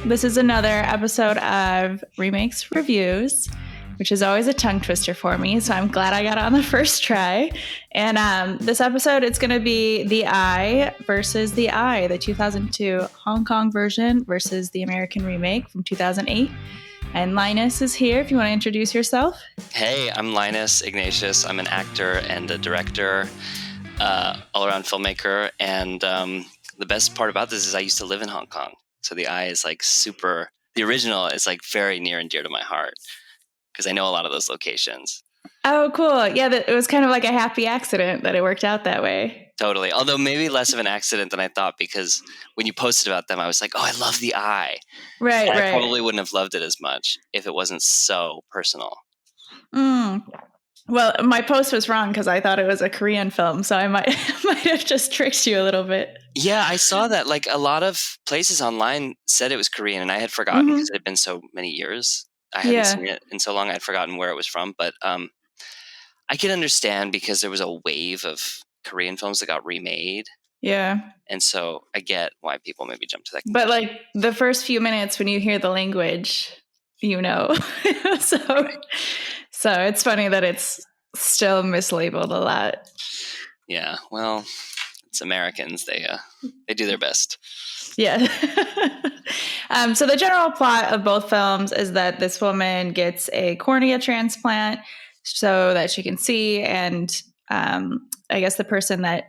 This is another episode of Remakes Reviews, which is always a tongue twister for me, so I'm glad I got it on the first try. And this episode, it's going to be The Eye versus The Eye, the 2002 Hong Kong version versus the American remake from 2008. And Linus is here if you want to introduce yourself. Hey, I'm Linus Ignatius. I'm an actor and a director, all-around filmmaker. And the best part about this is I used to live in Hong Kong. So The Eye is like super, the original is like very near and dear to my heart because I know a lot of those locations. Oh, cool. Yeah, it was kind of like a happy accident that it worked out that way. Totally. Although maybe less of an accident than I thought, because when you posted about them, I was like, oh, I love The Eye. Right, and right. I probably wouldn't have loved it as much if it wasn't so personal. Well, my post was wrong because I thought it was a Korean film, so I might have just tricked you a little bit. Yeah, I saw that. Like a lot of places online said it was Korean, and I had forgotten because it had been so many years. I hadn't seen it in so long. I'd forgotten where it was from. But I can understand because there was a wave of Korean films that got remade. Yeah. And so I get why people maybe jump to that conclusion. But like the first few minutes when you hear the language, you know. So it's funny that it's still mislabeled a lot. Yeah, well, it's Americans. They do their best. Yeah. So the general plot of both films is that this woman gets a cornea transplant so that she can see, and I guess the person that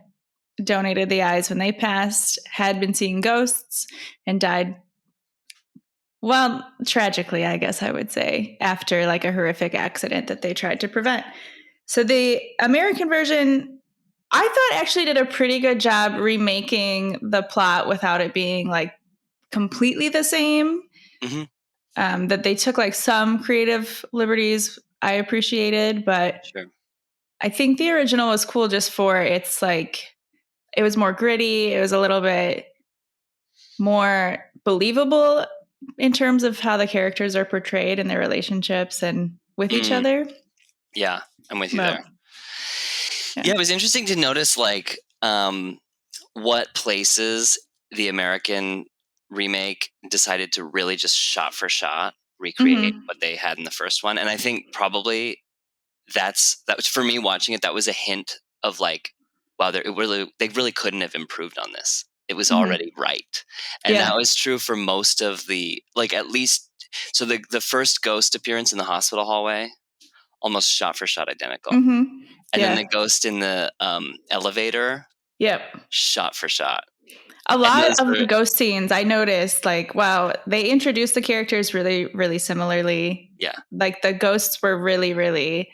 donated the eyes when they passed had been seeing ghosts and died, well, tragically, I guess I would say, after like a horrific accident that they tried to prevent. So the American version, I thought actually did a pretty good job remaking the plot without it being like completely the same. Mm-hmm. That they took like some creative liberties I appreciated, but sure. I think the original was cool just for it's like, it was more gritty. It was a little bit more believable in terms of how the characters are portrayed and their relationships and with each other. Yeah, I'm with you there. Yeah, it was interesting to notice like what places the American remake decided to really just shot for shot recreate what they had in the first one. And I think probably that was for me watching it, that was a hint of like, wow, they really couldn't have improved on this. It was already right. And that was true for most of the, like at least, so the first ghost appearance in the hospital hallway, almost shot for shot identical. And then the ghost in the elevator, shot for shot. A lot of the ghost scenes, I noticed, like, wow, they introduced the characters really, really similarly. Yeah. Like the ghosts were really, really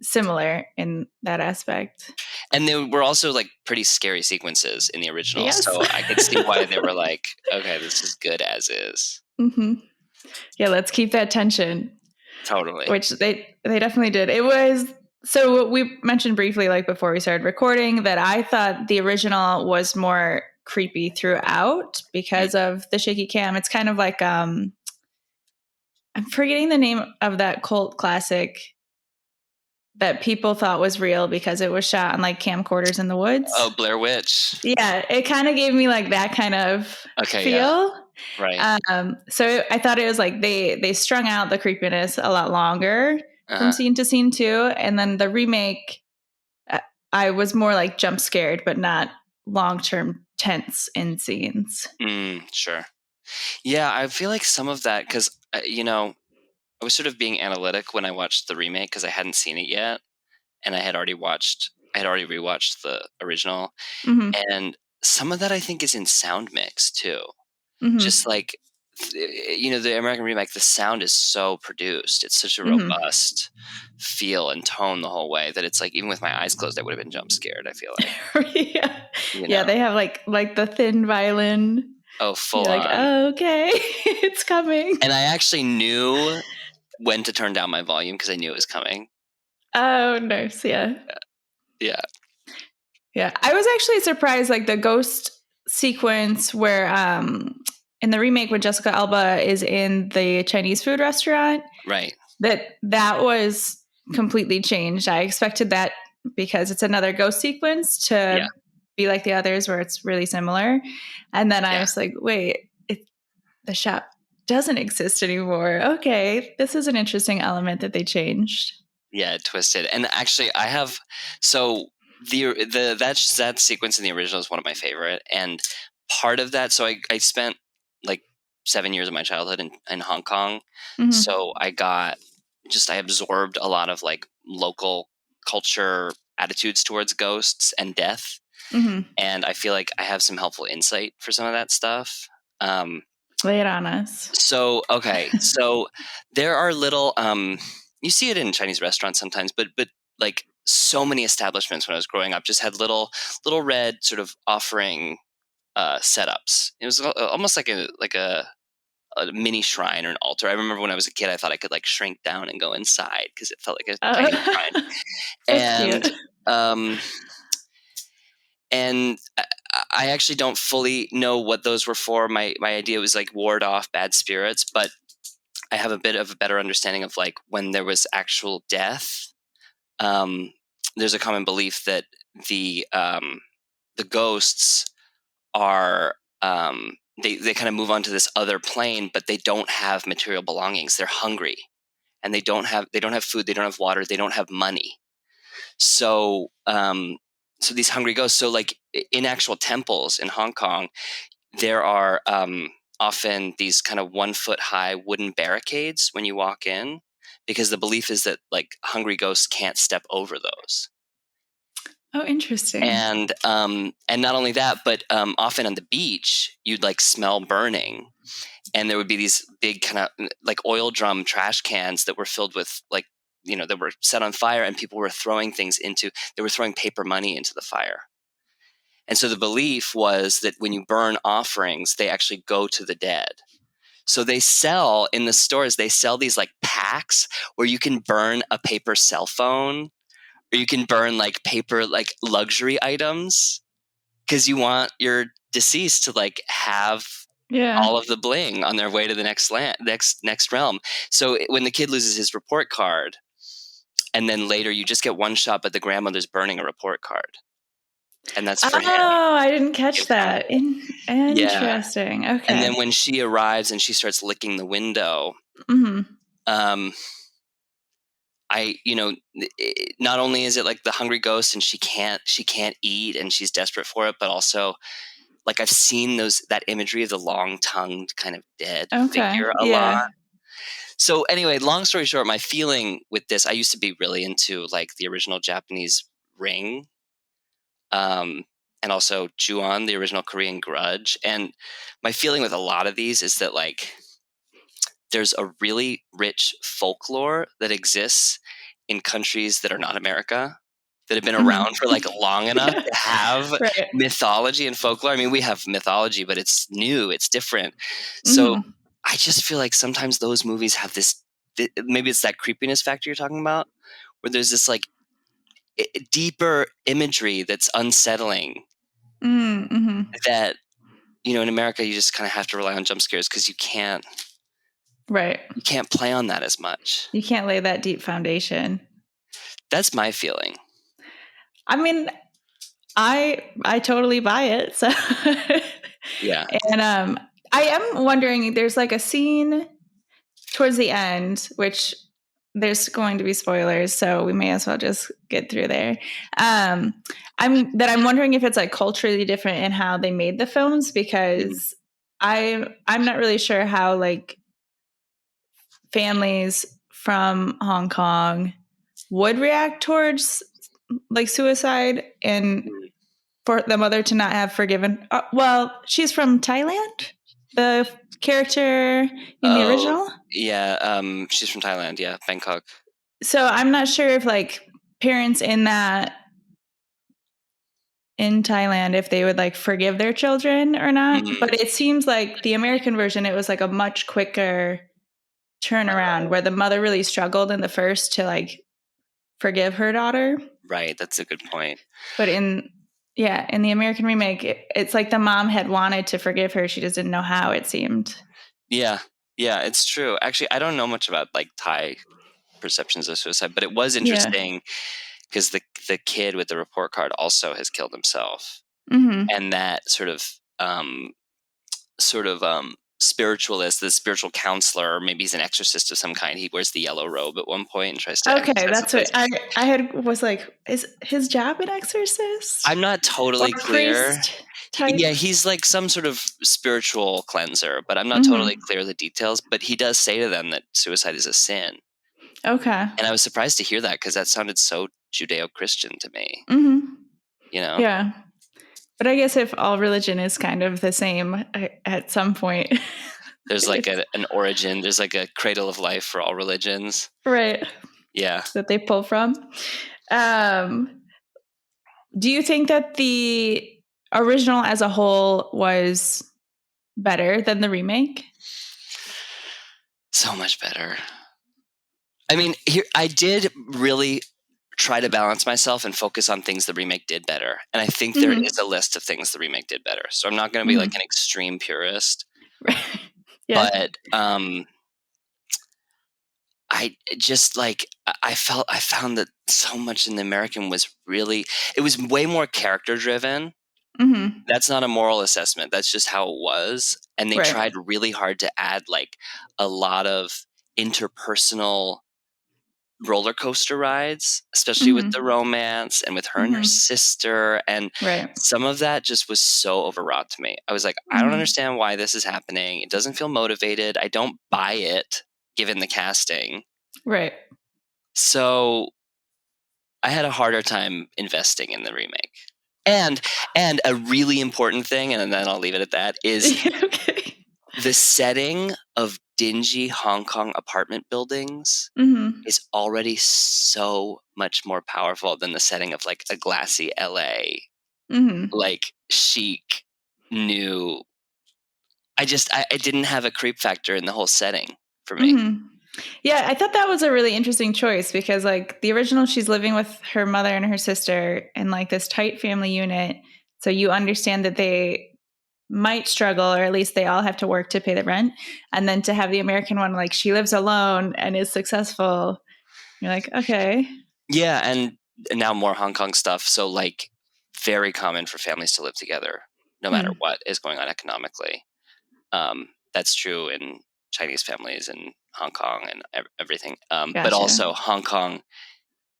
similar in that aspect. And they were also like pretty scary sequences in the original. Yes. So I could see why they were like, okay, this is good as is. Mm-hmm. Yeah, let's keep that tension. Totally. Which they definitely did. It was, so we mentioned briefly, like before we started recording, that I thought the original was more creepy throughout because of the shaky cam. It's kind of like, I'm forgetting the name of that cult classic that people thought was real because it was shot on like camcorders in the woods. Oh, Blair Witch. Yeah, it kind of gave me like that kind of feel. Yeah. Right. So I thought it was like they strung out the creepiness a lot longer from scene to scene too. And then the remake, I was more like jump scared, but not long-term tense in scenes. Sure. Yeah, I feel like some of that, because, I was sort of being analytic when I watched the remake because I hadn't seen it yet. And I had already rewatched the original. And some of that I think is in sound mix too. Just like, the American remake, the sound is so produced. It's such a robust feel and tone the whole way that it's like, even with my eyes closed, I would have been jump scared, I feel like. Yeah, they have like the thin violin. Oh, full on. Like, oh, okay, it's coming. And I actually knew when to turn down my volume because I knew it was coming. Oh, nice. Yeah. Yeah. Yeah. I was actually surprised, like the ghost sequence where in the remake when Jessica Alba is in the Chinese food restaurant. Right. That was completely changed. I expected that because it's another ghost sequence to be like the others where it's really similar. And then I was like, wait, the shop doesn't exist anymore. Okay, this is an interesting element that they changed. Yeah, twisted. And actually, I have that sequence in the original is one of my favorite, and part of that. So I spent like 7 years of my childhood in Hong Kong, so I absorbed a lot of like local culture attitudes towards ghosts and death, and I feel like I have some helpful insight for some of that stuff. Lay it on us. So there are little you see it in Chinese restaurants sometimes, but like so many establishments when I was growing up just had little red sort of offering setups. It was almost like a mini shrine or an altar. I remember when I was a kid, I thought I could like shrink down and go inside because it felt like a tiny shrine. That's And cute. And I actually don't fully know what those were for. My idea was like ward off bad spirits, but I have a bit of a better understanding of like when there was actual death. There's a common belief that the ghosts are they kind of move on to this other plane, but they don't have material belongings. They're hungry, and they don't have food. They don't have water. They don't have money. So so these hungry ghosts. So like in actual temples in Hong Kong, there are often these kind of 1 foot high wooden barricades when you walk in, because the belief is that like hungry ghosts can't step over those. Oh, interesting. And not only that, but often on the beach, you'd like smell burning, and there would be these big kind of like oil drum trash cans that were filled with like that were set on fire, and people were throwing paper money into the fire. And so the belief was that when you burn offerings, they actually go to the dead. So they sell in the stores, they sell these like packs where you can burn a paper cell phone, or you can burn like paper like luxury items, because you want your deceased to like have all of the bling on their way to the next realm. So when the kid loses his report card, and then later you just get one shot, but the grandmother's burning a report card, and that's for him. Oh, I didn't catch that. Yeah. Interesting. Okay. And then when she arrives and she starts licking the window, not only is it like the hungry ghost and she can't eat and she's desperate for it, but also like I've seen that imagery of the long-tongued kind of dead figure a lot. So anyway, long story short, my feeling with this, I used to be really into like the original Japanese Ring, and also Ju-on, the original Korean Grudge. And my feeling with a lot of these is that like there's a really rich folklore that exists in countries that are not America, that have been around for like long enough to have mythology and folklore. I mean, we have mythology, but it's new, it's different. So I just feel like sometimes those movies have this, maybe it's that creepiness factor you're talking about, where there's this like deeper imagery that's unsettling, that in America you just kind of have to rely on jump scares because you can't play on that as much. You can't lay that deep foundation. That's my feeling. I mean, I totally buy it. So yeah. And I am wondering, there's like a scene towards the end, which there's going to be spoilers, so we may as well just get through there. I'm wondering if it's like culturally different in how they made the films, because I'm not really sure how like families from Hong Kong would react towards like suicide, and for the mother to not have forgiven. Well, she's from Thailand, the character in the original. Yeah, she's from Thailand. Yeah, Bangkok. So I'm not sure if like parents in Thailand, if they would like forgive their children or not. But it seems like the American version, it was like a much quicker turnaround where the mother really struggled in the first to like forgive her daughter. Right, that's a good point. But in the American remake, it's like the mom had wanted to forgive her, she just didn't know how, it seemed. Yeah, it's true. Actually, I don't know much about like Thai perceptions of suicide, but it was interesting because the kid with the report card also has killed himself, and that sort of spiritualist, the spiritual counselor, or maybe he's an exorcist of some kind. He wears the yellow robe at one point and tries to exorcise that's what I had was like, is his job an exorcist? I'm not totally clear. Priest type? Yeah, he's like some sort of spiritual cleanser, but I'm not totally clear the details. But he does say to them that suicide is a sin. Okay. And I was surprised to hear that because that sounded so Judeo-Christian to me. You know? Yeah. But I guess if all religion is kind of the same at some point. There's like an origin. There's like a cradle of life for all religions. Right. Yeah. That they pull from. Do you think that the original as a whole was better than the remake? So much better. I mean, I did really try to balance myself and focus on things the remake did better. And I think there is a list of things the remake did better. So I'm not going to be like an extreme purist. Yeah. But I just like I found that so much in the American was really, it was way more character driven. That's not a moral assessment. That's just how it was. And they tried really hard to add like a lot of interpersonal roller coaster rides, especially with the romance and with her and her sister. And some of that just was so overwrought to me. I was like, I don't understand why this is happening. It doesn't feel motivated. I don't buy it given the casting. Right. So I had a harder time investing in the remake. And a really important thing, and then I'll leave it at that, is the setting of dingy Hong Kong apartment buildings is already so much more powerful than the setting of like a glassy LA, like chic, new. I didn't have a creep factor in the whole setting for me. Yeah, I thought that was a really interesting choice because like the original, she's living with her mother and her sister in like this tight family unit. So you understand that they might struggle, or at least they all have to work to pay the rent. And then to have the American one, like she lives alone and is successful. You're like, okay. Yeah, and now more Hong Kong stuff. So like very common for families to live together, no matter what is going on economically. That's true in Chinese families in Hong Kong and everything. But also Hong Kong,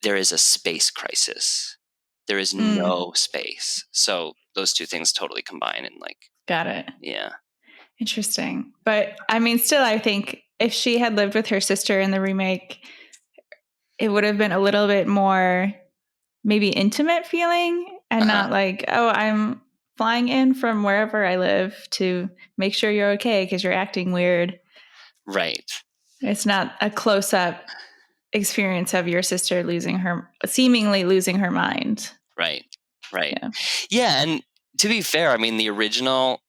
there is a space crisis. There is no space. So those two things totally combine and like. Got it. Yeah. Interesting. But I mean, still, I think if she had lived with her sister in the remake, it would have been a little bit more maybe intimate feeling and not like, oh, I'm flying in from wherever I live to make sure you're okay because you're acting weird. Right. It's not a close-up experience of your sister seemingly losing her mind. Right. Yeah. And to be fair, I mean, the original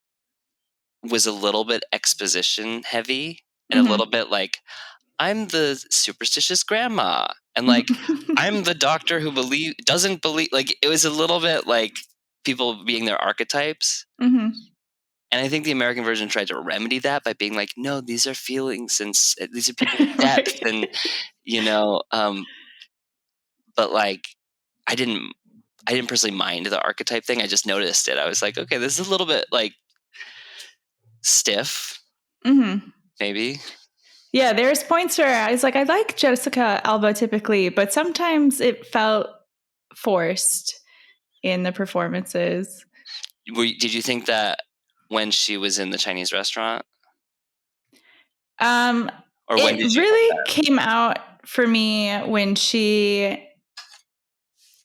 was a little bit exposition heavy and a little bit like, I'm the superstitious grandma and like, I'm the doctor who doesn't believe, like it was a little bit like people being their archetypes. And I think the American version tried to remedy that by being like, no, these are feelings and these are people with depth and, but like, I didn't personally mind the archetype thing. I just noticed it. I was like, okay, this is a little bit like stiff, maybe. Yeah, there's points where I was like, I like Jessica Alba typically, but sometimes it felt forced in the performances. Did you think that when she was in the Chinese restaurant? Or when it really came out for me when she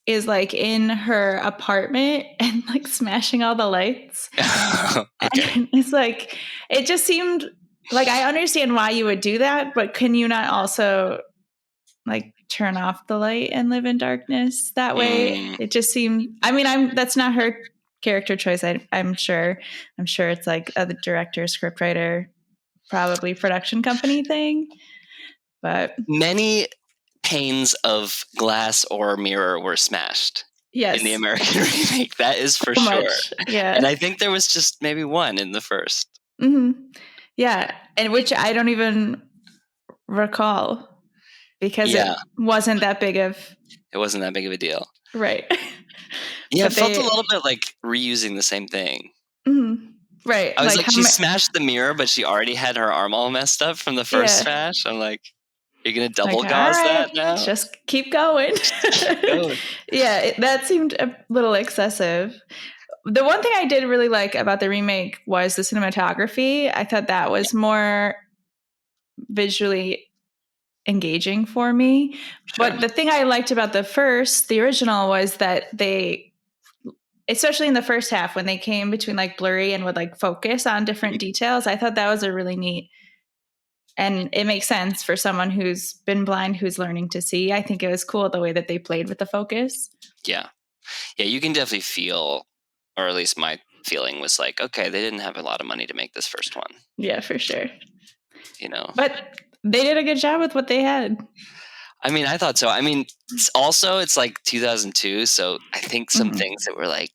is like in her apartment and like smashing all the lights. Okay. And it's like, it just seemed like, I understand why you would do that, but can you not also like turn off the light and live in darkness that way? It just seemed, I mean, that's not her character choice. I'm sure it's like a director, scriptwriter, probably production company thing, but many panes of glass or mirror were smashed in the American remake. That is for sure. Yeah. And I think there was just maybe one in the first. Yeah. And which I don't even recall because it wasn't that big of a deal. Right. Yeah, it felt a little bit like reusing the same thing. Right. I was like, she smashed the mirror, but she already had her arm all messed up from the first smash. I'm like, you're going to double gauze that now? Just keep going. Yeah, that seemed a little excessive. The one thing I did really like about the remake was the cinematography. I thought that was more visually engaging for me. Sure. But the thing I liked about the original, was that they, especially in the first half, when they came between like blurry and would like focus on different details, I thought that was a really neat. And it makes sense for someone who's been blind, who's learning to see. I think it was cool the way that they played with the focus. Yeah. Yeah, you can definitely feel, or at least my feeling was like, okay, they didn't have a lot of money to make this first one. Yeah, for sure. You know. But they did a good job with what they had. I mean, I thought so. I mean, it's like 2002, so I think some things that were like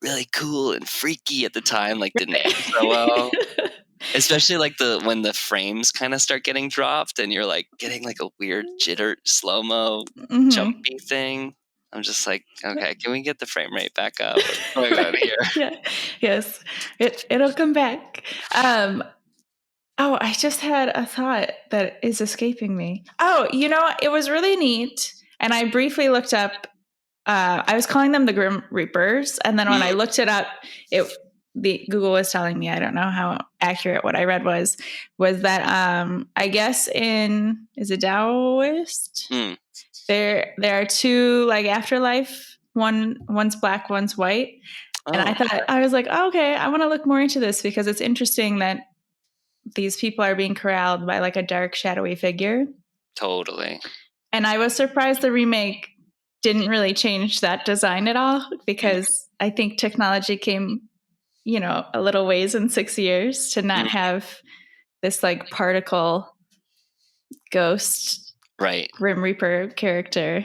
really cool and freaky at the time like didn't age so well. Especially like when the frames kind of start getting dropped and you're like getting like a weird jitter slow-mo jumpy thing. I'm just like, okay, can we get the frame rate back up? What's going on here? Yeah. Yes. It'll come back. Oh, I just had a thought that is escaping me. Oh, it was really neat. And I briefly looked up, I was calling them the Grim Reapers. And then when I looked it up, Google was telling me, I don't know how accurate what I read was that I guess is it Taoist? There are two like Afterlife, one's black, one's white. And I was like, oh, okay, I want to look more into this because it's interesting that these people are being corralled by like a dark, shadowy figure. Totally. And I was surprised the remake didn't really change that design at all, because I think technology came, a little ways in 6 years to not have this like particle ghost, right, Grim Reaper character.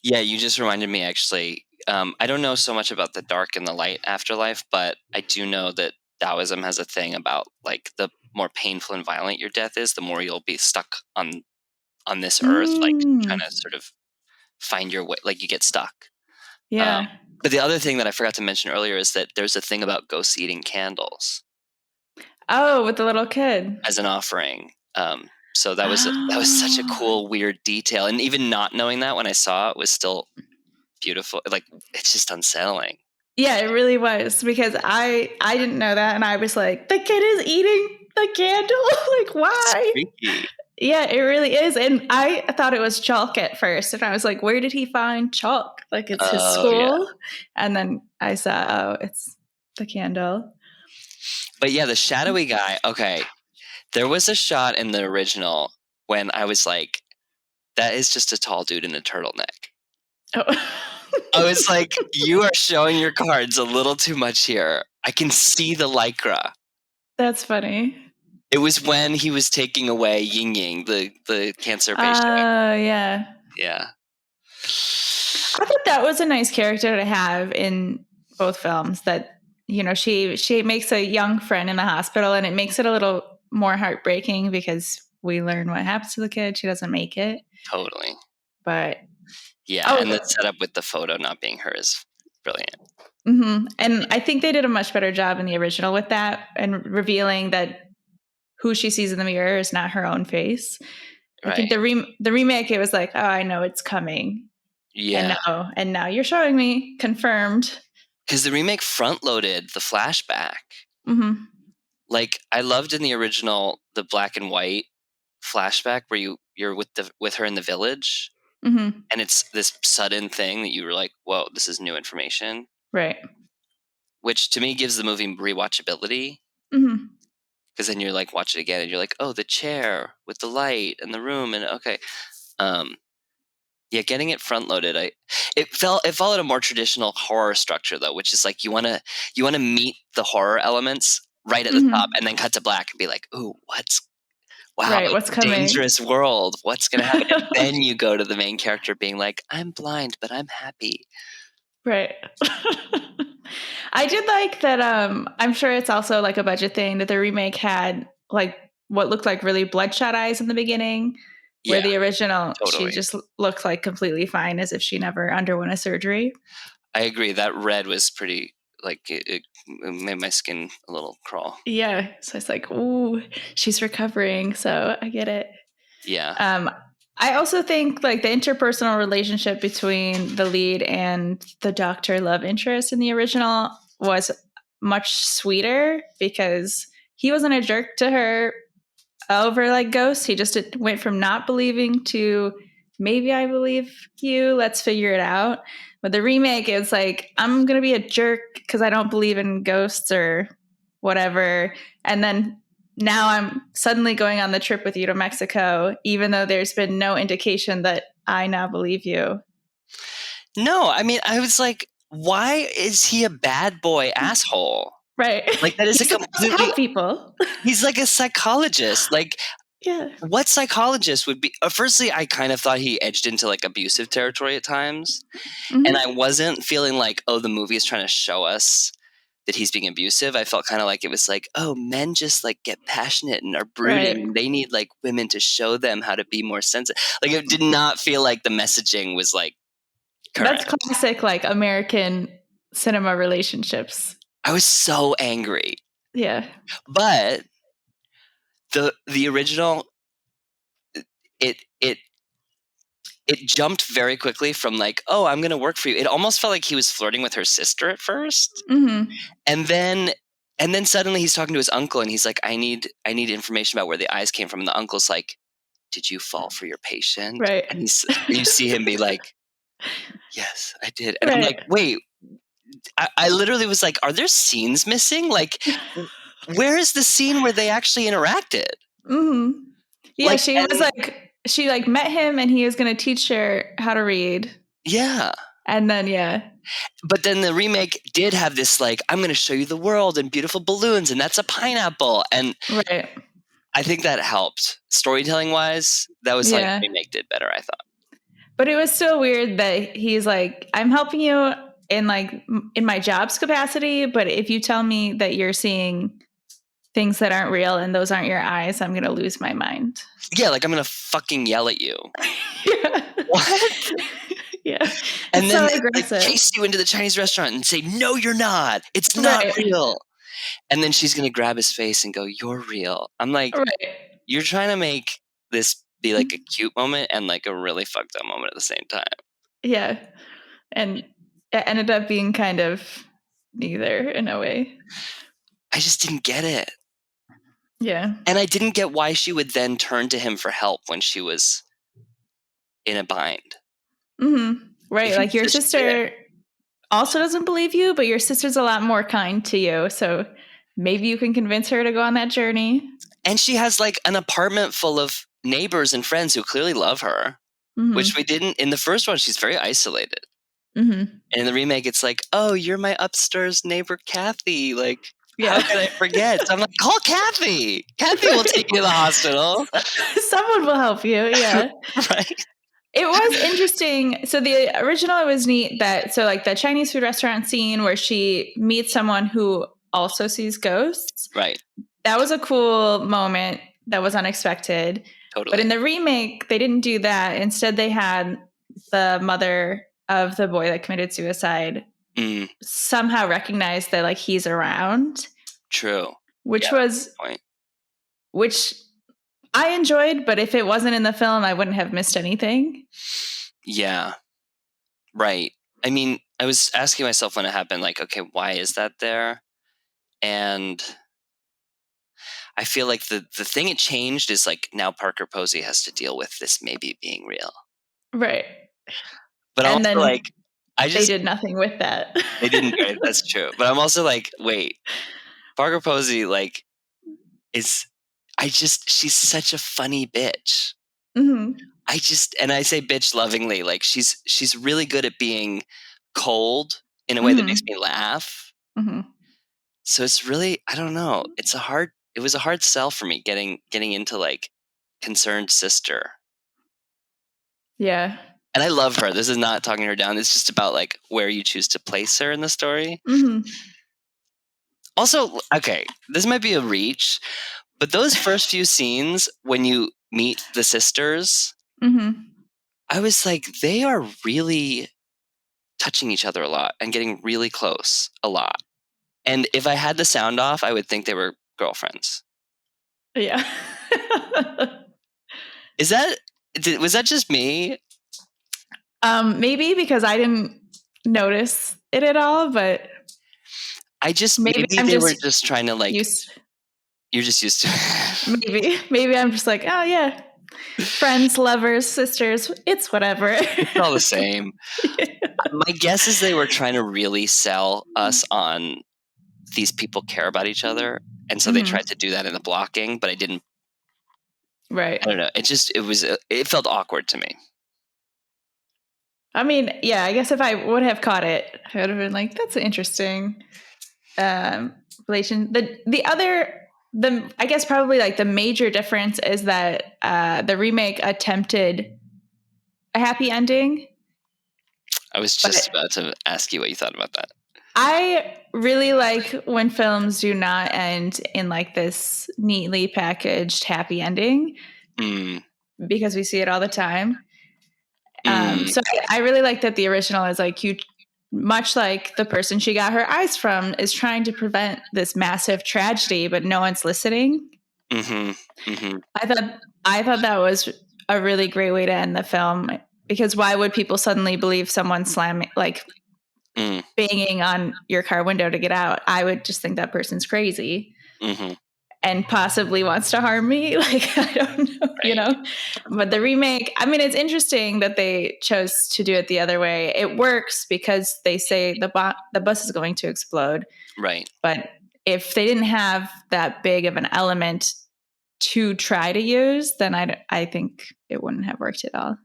Yeah, you just reminded me actually. I don't know so much about the dark and the light afterlife, but I do know that Taoism has a thing about like the more painful and violent your death is, the more you'll be stuck on this earth, like trying to sort of find your way, like you get stuck. Yeah. But the other thing that I forgot to mention earlier is that there's a thing about ghosts eating candles. Oh, with the little kid as an offering. So that was such a cool, weird detail, and even not knowing that when I saw it was still beautiful. Like it's just unsettling. Yeah, it really was, because I didn't know that, and I was like, the kid is eating the candle. Like, why? It's freaky. Yeah, it really is. And I thought it was chalk at first, and I was like, where did he find chalk? Like, it's his school. Yeah. And then I saw, oh, it's the candle. But yeah, the shadowy guy. Okay, there was a shot in the original when I was like, that is just a tall dude in a turtleneck. Oh. I was like, you are showing your cards a little too much here. I can see the lycra. That's funny. It was when he was taking away Ying Ying, the cancer patient. Oh, yeah. Yeah. I thought that was a nice character to have in both films, that, she makes a young friend in the hospital, and it makes it a little more heartbreaking because we learn what happens to the kid. She doesn't make it. Totally. But yeah, and the setup with the photo not being her is brilliant. Mm-hmm. And I think they did a much better job in the original with that, and revealing that who she sees in the mirror is not her own face. Right. I think the remake, it was like, oh, I know it's coming. Yeah. And now you're showing me, confirmed. Because the remake front-loaded the flashback. Mm-hmm. Like, I loved in the original the black and white flashback where you're with her in the village. Mm-hmm. And it's this sudden thing that you were like, whoa, this is new information. Right. Which to me gives the movie rewatchability. Mm-hmm. Because then you're like, watch it again and you're like, oh, the chair with the light and the room, and okay. Yeah, getting it front loaded, it followed a more traditional horror structure though, which is like you wanna meet the horror elements right at the top and then cut to black and be like, ooh, what's coming? Dangerous world. What's gonna happen? And then you go to the main character being like, I'm blind, but I'm happy. Right. I did like that. I'm sure it's also like a budget thing, that the remake had like what looked like really bloodshot eyes in the beginning, where the original, totally. She just looked like completely fine, as if she never underwent a surgery. I agree. That red was pretty like it made my skin a little crawl. Yeah. So it's like, ooh, she's recovering. So I get it. Yeah. I also think like the interpersonal relationship between the lead and the doctor love interest in the original was much sweeter because he wasn't a jerk to her over like ghosts. He just went from not believing to maybe I believe you. Let's figure it out. But the remake, it was like, I'm going to be a jerk because I don't believe in ghosts or whatever. And then now I'm suddenly going on the trip with you to Mexico, even though there's been no indication that I now believe you. No, I mean, I was like, why is he a bad boy asshole? Right. Like, that is He's a supposed to completely. help people. He's like a psychologist. Like, yeah. what psychologist would be? Firstly, I kind of thought he edged into like abusive territory at times. Mm-hmm. And I wasn't feeling like, oh, the movie is trying to show us that he's being abusive. I felt kind of like it was like, oh, men just like get passionate and are brooding. Right. And they need like women to show them how to be more sensitive. Like, it did not feel like the messaging was like correct. That's classic, like American cinema relationships. I was so angry. Yeah. But the original, it jumped very quickly from like, oh, I'm going to work for you. It almost felt like he was flirting with her sister at first. Mm-hmm. And then suddenly he's talking to his uncle and he's like, I need information about where the eyes came from. And the uncle's like, did you fall for your patient? Right. And you see him be like, yes, I did. And I'm like, Right. wait, I literally was like, are there scenes missing? Like, where is the scene where they actually interacted? Mm-hmm. Yeah, Like, she met him and he was going to teach her how to read. Yeah. And then, yeah. But then the remake did have this, like, I'm going to show you the world and beautiful balloons, and that's a pineapple. And right. I think that helped. Storytelling-wise, that was like, remake did better, I thought. But it was still weird that he's like, I'm helping you in my job's capacity, but if you tell me that you're seeing things that aren't real and those aren't your eyes, I'm going to lose my mind. Yeah, like I'm going to fucking yell at you. yeah. What? yeah. And it's then so they chase you into the Chinese restaurant and say, no, you're not. It's not right. real. And then she's going to grab his face and go, you're real. I'm like, you're trying to make this be like a cute moment and like a really fucked up moment at the same time. Yeah. And it ended up being kind of neither in a way. I just didn't get it. Yeah. And I didn't get why she would then turn to him for help when she was in a bind. Mm-hmm. Right. Like your sister also doesn't believe you, but your sister's a lot more kind to you. So maybe you can convince her to go on that journey. And she has like an apartment full of neighbors and friends who clearly love her, which we didn't in the first one. She's very isolated. Mm-hmm. And in the remake, it's like, oh, you're my upstairs neighbor, Kathy. Like, how can I forget? So I'm like, call Kathy. Kathy will take you to the hospital. Someone will help you. Yeah. right. It was interesting. So the original, it was neat that, so like the Chinese food restaurant scene where she meets someone who also sees ghosts. Right. That was a cool moment that was unexpected. Totally. But in the remake, they didn't do that. Instead, they had the mother of the boy that committed suicide somehow recognize that like he's around. True. Which I enjoyed, but if it wasn't in the film, I wouldn't have missed anything. Yeah. Right. I mean, I was asking myself when it happened, like, okay, why is that there? And I feel like the thing it changed is like now Parker Posey has to deal with this maybe being real. Right. But I'm also like, they did nothing with that. They didn't. Right? That's true. But I'm also like, wait, Parker Posey, like, she's such a funny bitch. Mm-hmm. And I say bitch lovingly, like she's really good at being cold in a way that makes me laugh. Mm-hmm. So it's really, I don't know. It was a hard sell for me getting into like concerned sister. Yeah. And I love her. This is not talking her down. It's just about like where you choose to place her in the story. Mm-hmm. Also, okay, this might be a reach, but those first few scenes when you meet the sisters, I was like, they are really touching each other a lot and getting really close a lot. And if I had the sound off, I would think they were girlfriends. Yeah. Was that just me? Maybe because I didn't notice it at all, but maybe they were just trying to like. You're just used to it. Maybe I'm just like, oh yeah, friends, lovers, sisters, it's whatever. It's all the same. Yeah. My guess is they were trying to really sell us on these people care about each other, and so they tried to do that in the blocking, but I didn't. Right. I don't know. It felt awkward to me. I mean, yeah, I guess if I would have caught it, I would have been like, that's an interesting relation. I guess probably like the major difference is that the remake attempted a happy ending. I was just about to ask you what you thought about that. I really like when films do not end in like this neatly packaged happy ending because we see it all the time. So I really like that the original is like much like the person she got her eyes from is trying to prevent this massive tragedy, but no one's listening. I thought that was a really great way to end the film, because why would people suddenly believe someone banging on your car window to get out? I would just think that person's crazy and possibly wants to harm me. Like, I don't know, right. But the remake, I mean, it's interesting that they chose to do it the other way. It works because they say the bus is going to explode. Right. But if they didn't have that big of an element to try to use, then I think it wouldn't have worked at all.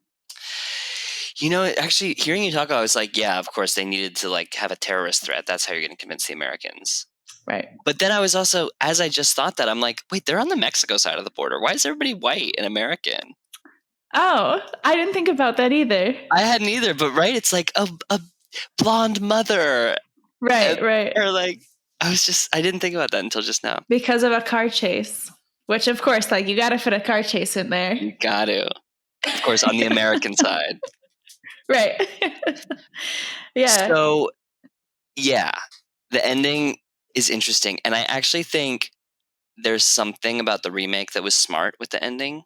Actually, hearing you talk, I was like, yeah, of course they needed to like have a terrorist threat. That's how you're going to convince the Americans. Right. But then I was also, as I just thought that, I'm like, wait, they're on the Mexico side of the border. Why is everybody white and American? Oh, I didn't think about that either. I hadn't either, but right, it's like a blonde mother. Right. Or like, I didn't think about that until just now. Because of a car chase, which of course, like, you got to fit a car chase in there. You got to. Of course, on the American side. Right. Yeah. So, yeah, the ending is interesting. And I actually think there's something about the remake that was smart with the ending,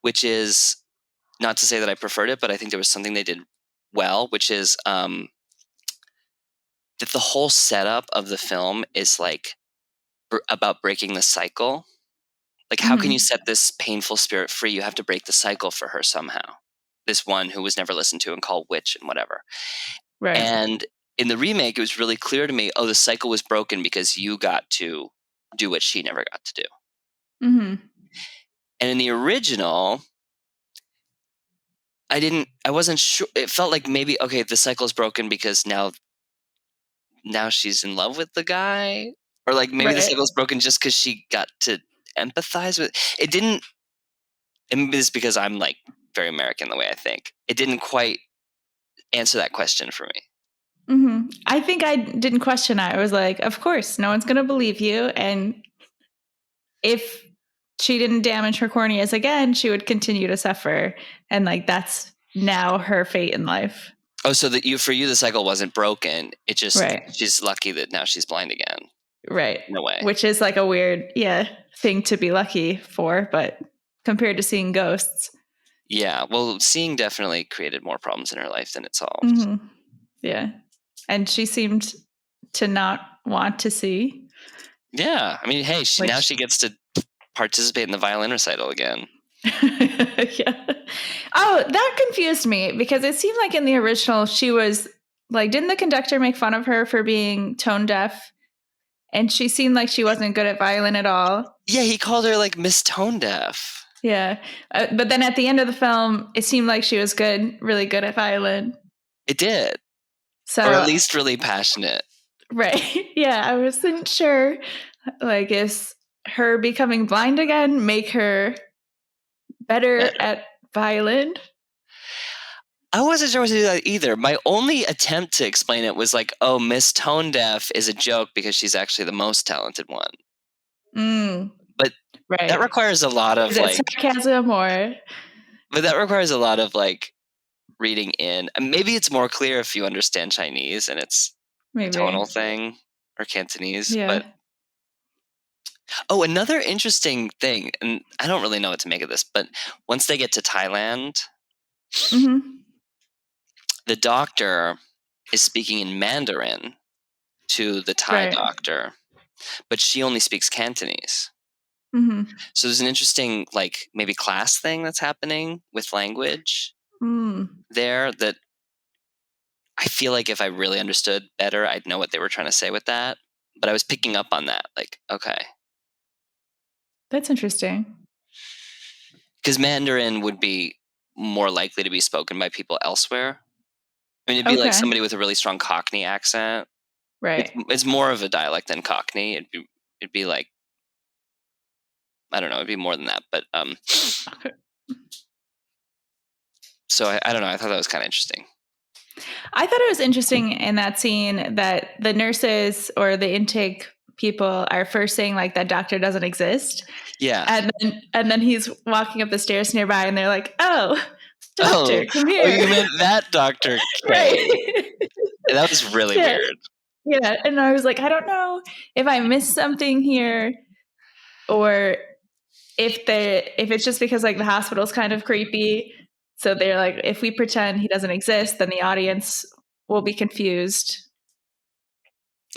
which is not to say that I preferred it, but I think there was something they did well, which is that the whole setup of the film is like about breaking the cycle. Like, how can you set this painful spirit free? You have to break the cycle for her somehow. This one who was never listened to and called witch and whatever. Right. And in the remake, it was really clear to me, the cycle was broken because you got to do what she never got to do. And in the original, I wasn't sure. It felt like maybe, okay, the cycle is broken because now she's in love with the guy. Or like maybe the cycle is broken just because she got to empathize with it. Didn't, and maybe it's because I'm like very American the way I think. It didn't quite answer that question for me. I think I didn't question it. I was like, of course, no one's going to believe you. And if she didn't damage her corneas again, she would continue to suffer. And like, that's now her fate in life. Oh, so for you, the cycle wasn't broken. It just, she's lucky that now she's blind again. Right. In a way. Which is like a weird, thing to be lucky for, but compared to seeing ghosts. Yeah. Well, seeing definitely created more problems in her life than it solved. Yeah. And she seemed to not want to see. Yeah. I mean, hey, now she gets to participate in the violin recital again. Yeah. Oh, that confused me because it seemed like in the original she was like, didn't the conductor make fun of her for being tone deaf? And she seemed like she wasn't good at violin at all. Yeah, he called her like Miss Tone Deaf. Yeah. But then at the end of the film, it seemed like she was really good at violin. It did. So, or at least really passionate. Right. Yeah, I wasn't sure. Like, is her becoming blind again make her better at violin? I wasn't sure what to do that either. My only attempt to explain it was like, oh, Miss Tone Deaf is a joke because she's actually the most talented one. But that requires a lot of sarcasm or. But that requires a lot of like reading in. And maybe it's more clear if you understand Chinese and it's Maybe. tonal thing, or Cantonese. Yeah. But another interesting thing, and I don't really know what to make of this, but once they get to Thailand, the doctor is speaking in Mandarin to the Thai doctor, but she only speaks Cantonese. So there's an interesting, like, maybe class thing that's happening with language there that I feel like if I really understood better, I'd know what they were trying to say with that. But I was picking up on that. Like, okay. That's interesting. Because Mandarin would be more likely to be spoken by people elsewhere. I mean, it'd be like somebody with a really strong Cockney accent. Right. It's more of a dialect than Cockney. It'd be like, I don't know, it'd be more than that. But so I don't know. I thought that was kind of interesting. I thought it was interesting in that scene that the nurses or the intake people are first saying like that doctor doesn't exist. Yeah. And then he's walking up the stairs nearby and they're like, "Oh, doctor, come here." Oh, you meant that Dr. K. Right. That was really weird. Yeah. And I was like, I don't know if I missed something here or if it's just because like the hospital's kind of creepy. So they're like, if we pretend he doesn't exist, then the audience will be confused.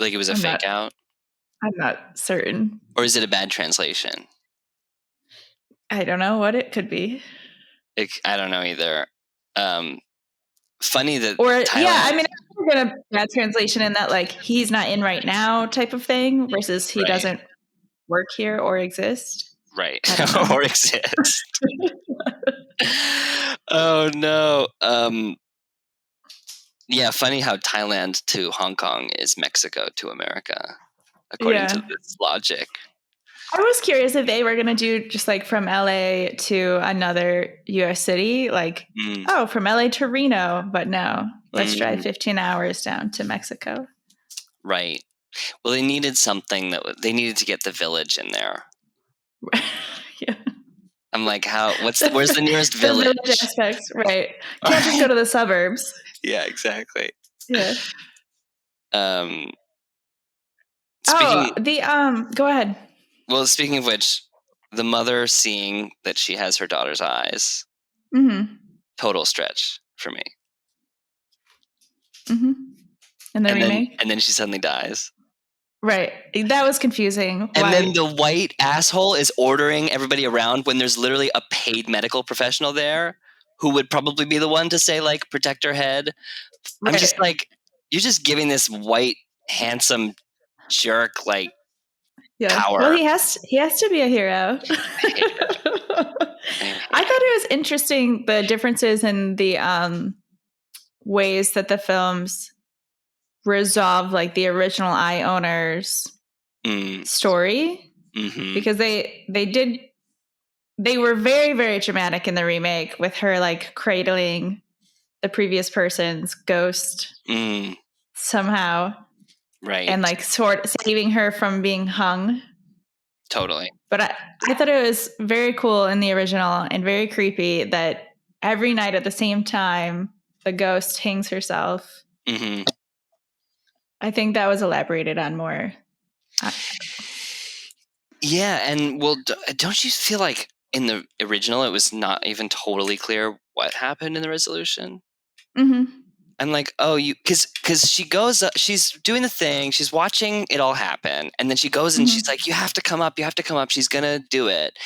Like it was a fake out? I'm not certain. Or is it a bad translation? I don't know what it could be. I don't know either. Funny that Thailand... Yeah, I mean, I'm going to bad translation in that like he's not in right now type of thing versus he doesn't work here or exist. Right. Or exist. Oh no. Yeah, funny how Thailand to Hong Kong is Mexico to America, according to this logic. I was curious if they were going to do just like from LA to another US city, like, from LA to Reno, but no, let's drive 15 hours down to Mexico. Right. Well, they needed something they needed to get the village in there. Yeah. I'm like, where's the nearest village? The village aspects, right. Can't just go to the suburbs. Yeah, exactly. Yeah. Go ahead. Well, speaking of which, the mother seeing that she has her daughter's eyes, total stretch for me. And the remake? And then she suddenly dies. Right. That was confusing. And then the white asshole is ordering everybody around when there's literally a paid medical professional there who would probably be the one to say, like, protect her head. Right. I'm just like, you're just giving this white, handsome jerk, like, power. Well, he has to be a hero. I thought it was interesting, the differences in the ways that the films resolve like the original eye owner's story, because they were very, very dramatic in the remake with her like cradling the previous person's ghost somehow, right, and like sort of saving her from being hung. Totally. But I thought it was very cool in the original and very creepy that every night at the same time the ghost hangs herself. I think that was elaborated on more. Yeah, and well, don't you feel like in the original it was not even totally clear what happened in the resolution? I'm like, because she goes up, she's doing the thing, she's watching it all happen, and then she goes and she's like, you have to come up, she's gonna do it.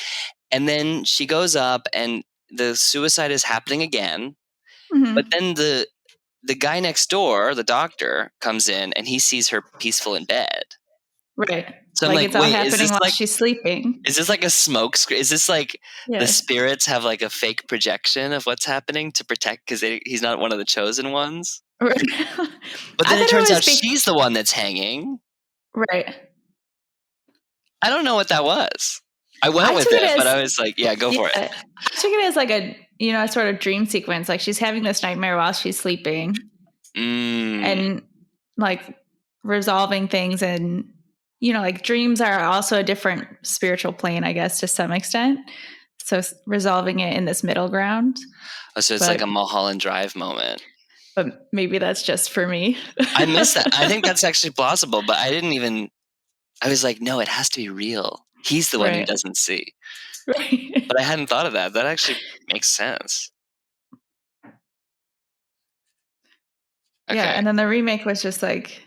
And then she goes up and the suicide is happening again, but then the guy next door, the doctor, comes in and he sees her peaceful in bed. Right. So I'm like, it's all happening while she's sleeping. Is this like a smoke screen? Is this like the spirits have like a fake projection of what's happening to protect, because he's not one of the chosen ones? Right. But then it turns out she's the one that's hanging. Right. I don't know what that was. I went with it, but I was like, yeah, go for it. I took it as like a sort of dream sequence. Like she's having this nightmare while she's sleeping. And like resolving things, and like dreams are also a different spiritual plane, I guess, to some extent. So resolving it in this middle ground. Oh, so it's like a Mulholland Drive moment. But maybe that's just for me. I missed that. I think that's actually plausible, but I was like, no, it has to be real. He's the one who doesn't see. Right. But I hadn't thought of that. That actually makes sense. Okay. Yeah, and then the remake was just like,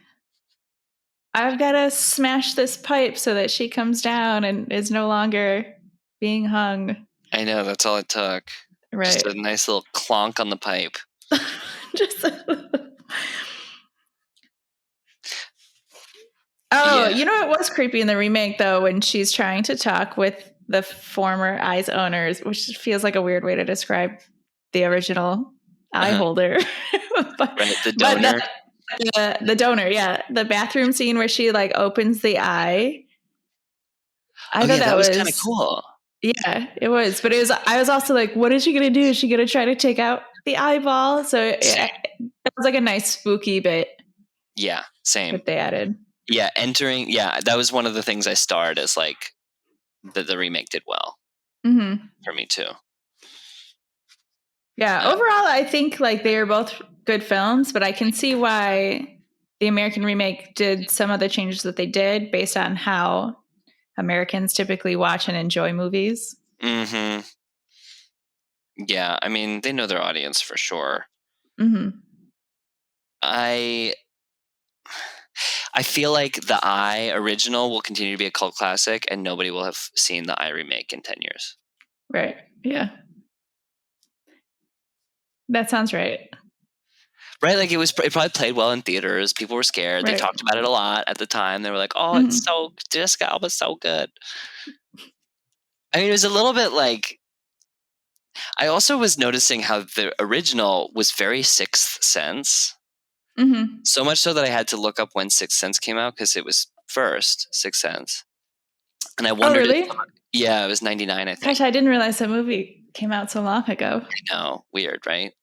I've got to smash this pipe so that she comes down and is no longer being hung. I know, that's all it took. Right. Just a nice little clonk on the pipe. You know, it was creepy in the remake, though, when she's trying to talk with the former Eyes owners, which feels like a weird way to describe the original eye holder. Right, the donor. The donor, yeah. The bathroom scene where she like opens the eye. I thought that was kind of cool. Yeah, it was. But I was also like, what is she going to do? Is she going to try to take out the eyeball? So it was like a nice spooky bit. Yeah, same. That they added. Yeah, that was one of the things I starred as, like, the remake did well. Mm-hmm. For me too. Yeah, overall, I think like they are both good films, but I can see why the American remake did some of the changes that they did based on how Americans typically watch and enjoy movies. Mm-hmm. Yeah, I mean, they know their audience for sure. Mm-hmm. I feel like the Eye original will continue to be a cult classic, and nobody will have seen the Eye remake in 10 years. Right. Yeah. That sounds right. Right, like it probably played well in theaters. People were scared. Right. They talked about it a lot at the time. They were like, "Oh, it's so Jessica Alba's so good." I mean, it was a little bit like. I also was noticing how the original was very Sixth Sense. Mm-hmm. So much so that I had to look up when Sixth Sense came out because it was first Sixth Sense, and I wondered. Oh, really? Yeah, it was 99, I think. Gosh, I didn't realize that movie came out so long ago. I know, weird, right?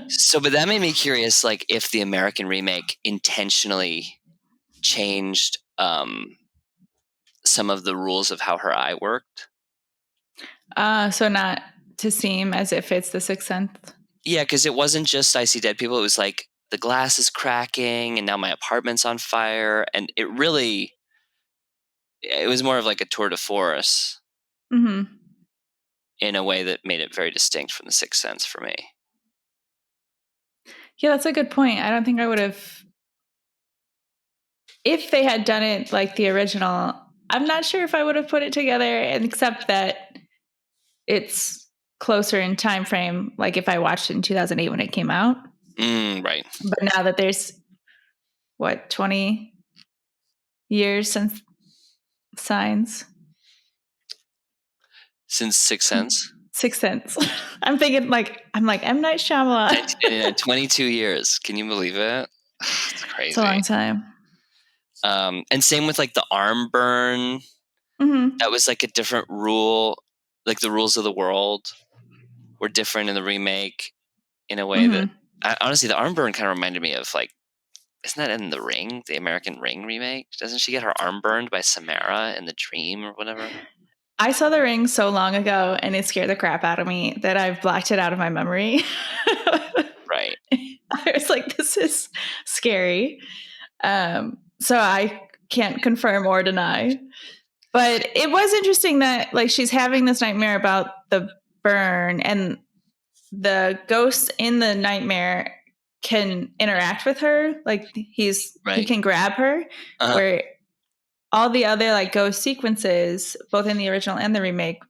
So, but that made me curious, like if the American remake intentionally changed some of the rules of how her eye worked. So not to seem as if it's the Sixth Sense. Yeah, because it wasn't just I see dead people. It was like the glass is cracking and now my apartment's on fire. And it was more of like a tour de force in a way that made it very distinct from the Sixth Sense for me. Yeah, that's a good point. I don't think I would have, if they had done it like the original, I'm not sure if I would have put it together, except that it's closer in time frame, like if I watched it in 2008 when it came out. Right. But now that there's, 20 years since Signs? Since Sixth Sense? Sixth Sense. I'm thinking I'm like, M. Night Shyamalan. 22 years. Can you believe it? It's crazy. It's a long time. And same with like the arm burn. Mm-hmm. That was like a different rule. Like the rules of the world were different in the remake in a way that honestly, the arm burn kind of reminded me of like, isn't that in The Ring, the American Ring remake? Doesn't she get her arm burned by Samara in The Dream or whatever? I saw The Ring so long ago and it scared the crap out of me that I've blocked it out of my memory. Right. I was like, this is scary. So I can't confirm or deny. But it was interesting that like she's having this nightmare about the burn and the ghost in the nightmare can interact with her. Like he can grab her, where all the other like ghost sequences, both in the original and the remake,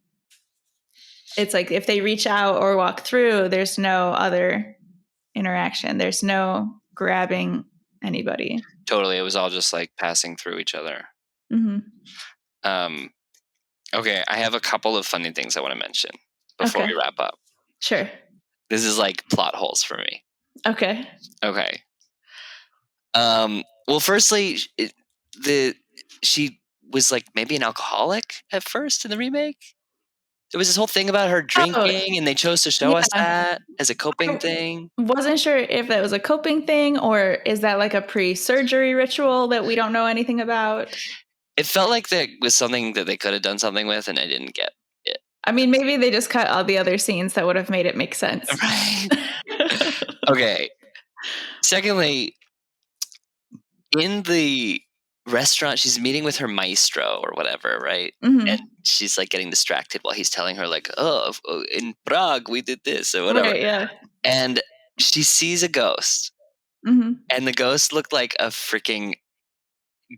it's like if they reach out or walk through, there's no other interaction. There's no grabbing anybody. Totally. It was all just like passing through each other. Okay, I have a couple of funny things I want to mention before we wrap up. Sure. This is like plot holes for me. Okay. Well, firstly, she was like maybe an alcoholic at first in the remake. There was this whole thing about her drinking, and they chose to show us that as a coping thing. Wasn't sure if that was a coping thing or is that like a pre-surgery ritual that we don't know anything about. It felt like that was something that they could have done something with, and I didn't get it. I mean, maybe they just cut all the other scenes that would have made it make sense. Right. Okay. Secondly, in the restaurant, she's meeting with her maestro or whatever, right? Mm-hmm. And she's like getting distracted while he's telling her like, oh, in Prague we did this or whatever. Right, yeah. And she sees a ghost. Mm-hmm. And the ghost looked like a freaking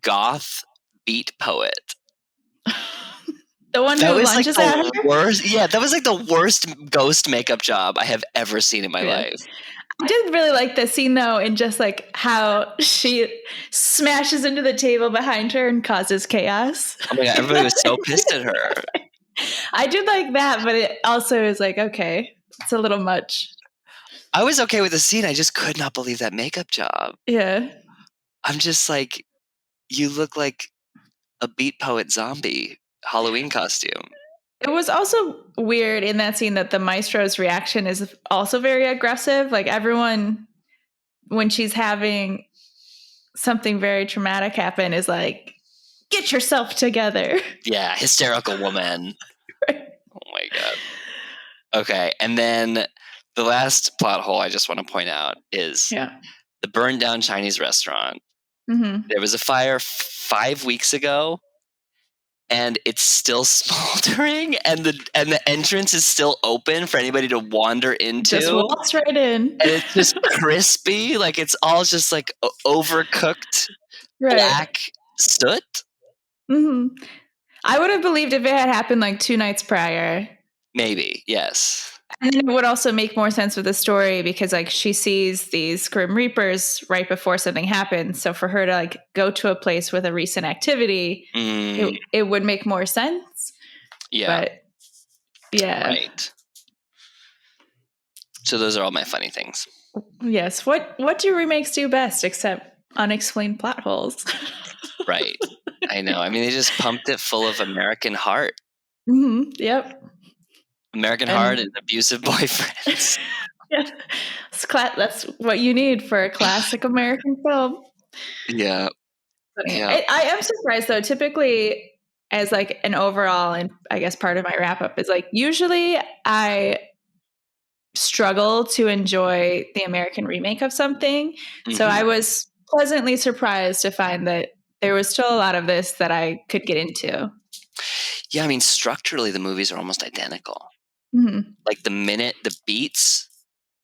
goth beat poet. The one That who was like lunges at her? the worst. Yeah, that was like the worst ghost makeup job I have ever seen in my life. I did really like the scene though, and just like how she smashes into the table behind her and causes chaos. Oh my god, everybody was so pissed at her. I did like that, but it also is like, okay, it's a little much. I was okay with the scene. I just could not believe that makeup job. Yeah. I'm just like, you look like a beat poet zombie Halloween costume. It was also weird in that scene that the maestro's reaction is also very aggressive. Like everyone, when she's having something very traumatic happen, is like, get yourself together. Yeah, hysterical woman. Oh my god. Okay, and then the last plot hole I just want to point out is the burned down Chinese restaurant. Mm-hmm. There was a fire 5 weeks ago, and it's still smoldering, and the entrance is still open for anybody to wander into. Just waltz right in, and it's just crispy, like it's all just like overcooked black soot. Mm-hmm. I would have believed if it had happened like 2 nights prior. Maybe, yes. And then it would also make more sense with the story because like she sees these Grim Reapers right before something happens. So for her to like go to a place with a recent activity, it would make more sense. Yeah. But yeah. Right. So those are all my funny things. Yes. What do remakes do best except unexplained plot holes? Right. I know. I mean, they just pumped it full of American heart. Mm-hmm. Yep. American heart and abusive boyfriends. Yeah. That's what you need for a classic American film. Yeah. Yeah. I am surprised though. Typically, as like an overall, and I guess part of my wrap up is like usually I struggle to enjoy the American remake of something. Mm-hmm. So I was pleasantly surprised to find that there was still a lot of this that I could get into. Yeah, I mean, structurally, the movies are almost identical. Mm-hmm. Like the beats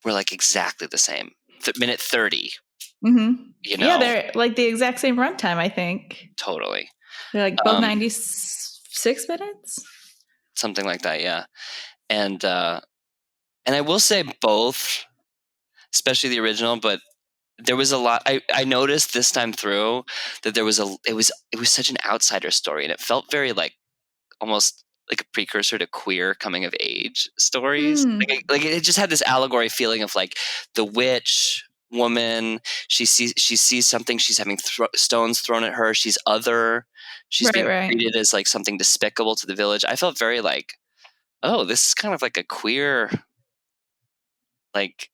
were like exactly the same. Minute 30. Mm-hmm. You know? Yeah, they're like the exact same runtime, I think. Totally. They're like both 96 minutes? Something like that, yeah. And I will say both, especially the original, but there was a lot. I noticed this time through that there was it was such an outsider story, and it felt very like almost like a precursor to queer coming of age stories. Like it just had this allegory feeling of like the witch woman. She sees something. She's having stones thrown at her. She's other. She's being treated as like something despicable to the village. I felt very like, oh, this is kind of like a queer, like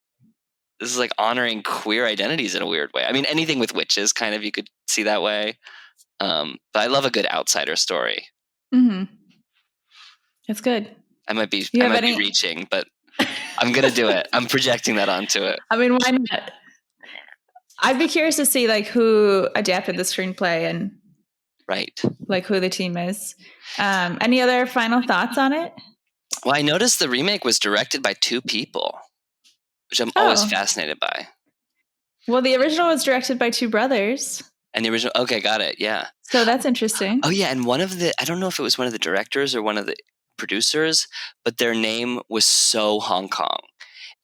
this is like honoring queer identities in a weird way. I mean, anything with witches, kind of, you could see that way. But I love a good outsider story. Mm-hmm. That's good. I might be reaching, but I'm gonna do it. I'm projecting that onto it. I mean, why not? I'd be curious to see like who adapted the screenplay and like who the team is. Any other final thoughts on it? Well, I noticed the remake was directed by 2 people, which I'm always fascinated by. Well, the original was directed by 2 brothers. And the original, okay, got it, yeah. So that's interesting. Oh yeah, and I don't know if it was one of the directors or one of the producers, but their name was so Hong Kong.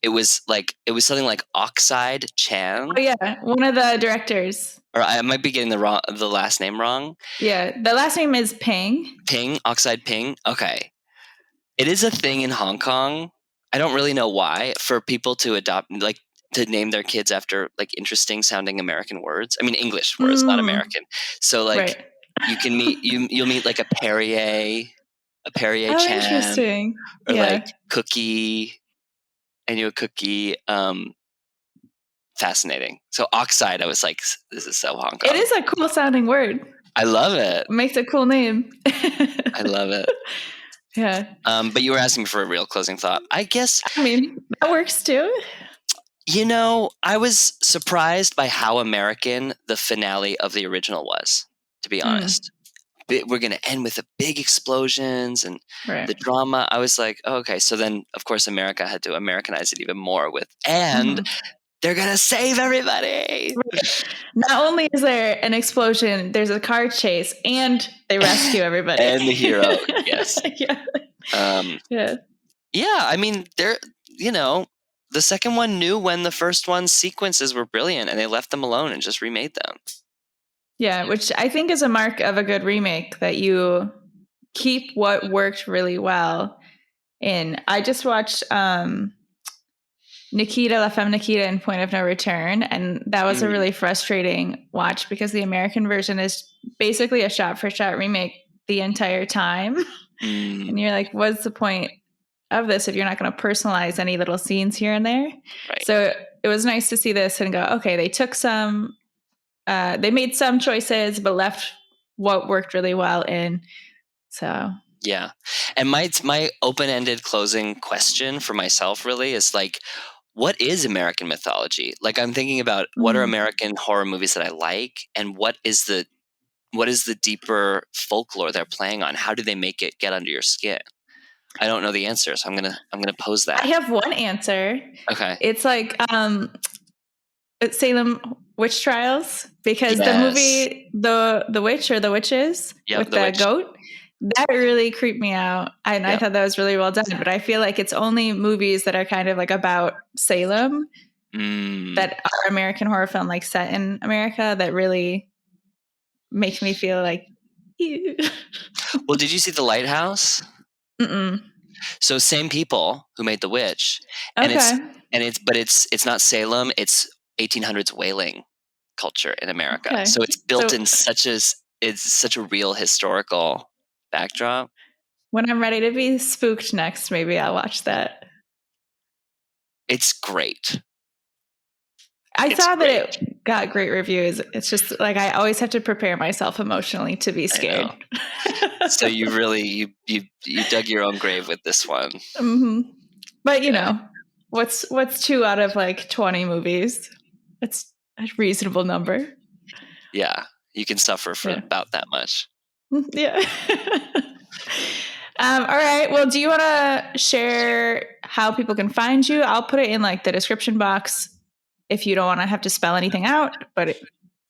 It was something like Oxide Chan. Oh yeah, one of the directors. Or I might be getting the last name wrong. Yeah, the last name is Ping. Oxide Ping. Okay. It is a thing in Hong Kong. I don't really know why, for people to to name their kids after like interesting sounding American words. I mean, English words, not American. So like you can you'll meet like a Perrier Chan. Interesting. Or like Cookie. I knew a Cookie. Fascinating. So Oxide, I was like, this is so Hong Kong. It is a cool sounding word. I love it. Makes a cool name. I love it. Yeah. But you were asking for a real closing thought. I guess. I mean, that works too. I was surprised by how American the finale of the original was, to be honest. We're going to end with the big explosions and the drama. I was like, oh, okay. So then, of course, America had to Americanize it even more and they're going to save everybody. Not only is there an explosion, there's a car chase and they rescue everybody. And the hero, yes. Yeah. I mean, the second one knew when the first one's sequences were brilliant and they left them alone and just remade them. Yeah, which I think is a mark of a good remake, that you keep what worked really well. And I just watched Nikita, La Femme Nikita and Point of No Return, and that was a really frustrating watch because the American version is basically a shot-for-shot remake the entire time. And you're like, what's the point of this if you're not going to personalize any little scenes here and there? Right. So it was nice to see this and go, okay, they took they made some choices, but left what worked really well in. So yeah. And my open-ended closing question for myself really is like, what is American mythology? Like, I'm thinking about what are American horror movies that I like, and what is the deeper folklore they're playing on? How do they make it get under your skin? I don't know the answer, so I'm gonna pose that. I have one answer. Okay. It's like Salem Witch Trials, because the movie The Witch or The Witches with the goat, that really creeped me out. And I thought that was really well done. But I feel like it's only movies that are kind of like about Salem that are American horror film, like set in America, that really make me feel like, ew. Well, did you see The Lighthouse? So same people who made The Witch. And it's not Salem, it's 1800s whaling culture in America. Okay. So it's built in such a real historical backdrop. When I'm ready to be spooked next, maybe I'll watch that. It's great. I saw that it got great reviews. It's just like I always have to prepare myself emotionally to be scared. So you really you dug your own grave with this one. But you know, what's 2 out of like 20 movies? It's a reasonable number. Yeah, you can suffer for about that much. Yeah. All right. Well, do you want to share how people can find you? I'll put it in like the description box if you don't want to have to spell anything out, but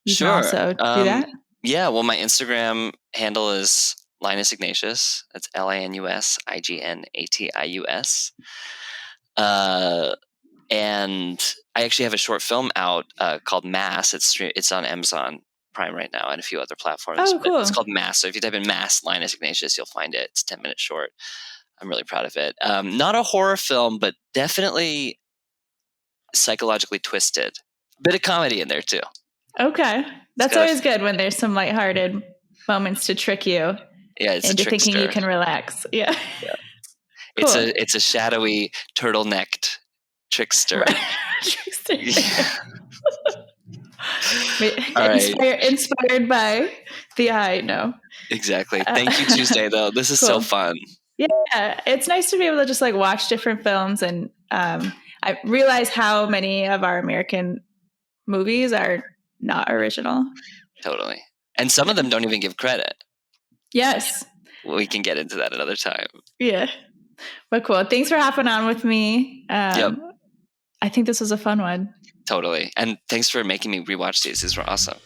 you can also do that. Yeah. Well, my Instagram handle is Linus Ignatius. That's LINUSIGNATIUS. And I actually have a short film out called Mass. It's on Amazon Prime right now and a few other platforms. Oh, cool. But it's called Mass. So if you type in Mass Linus Ignatius, you'll find it. It's 10 minutes short. I'm really proud of it. Not a horror film, but definitely psychologically twisted. Bit of comedy in there too. Okay. That's always good when there's some lighthearted moments to trick you into thinking you can relax. Yeah. Cool. It's a shadowy, turtle-necked trickster. Right. Trickster. Yeah. Inspired by the eye. No. Exactly. Thank you, Tuesday, though. This is so fun. Yeah. It's nice to be able to just like watch different films, and I realize how many of our American movies are not original. Totally. And some of them don't even give credit. Yes. We can get into that another time. Yeah. But cool. Thanks for hopping on with me. I think this was a fun one. Totally. And thanks for making me rewatch these. These were awesome.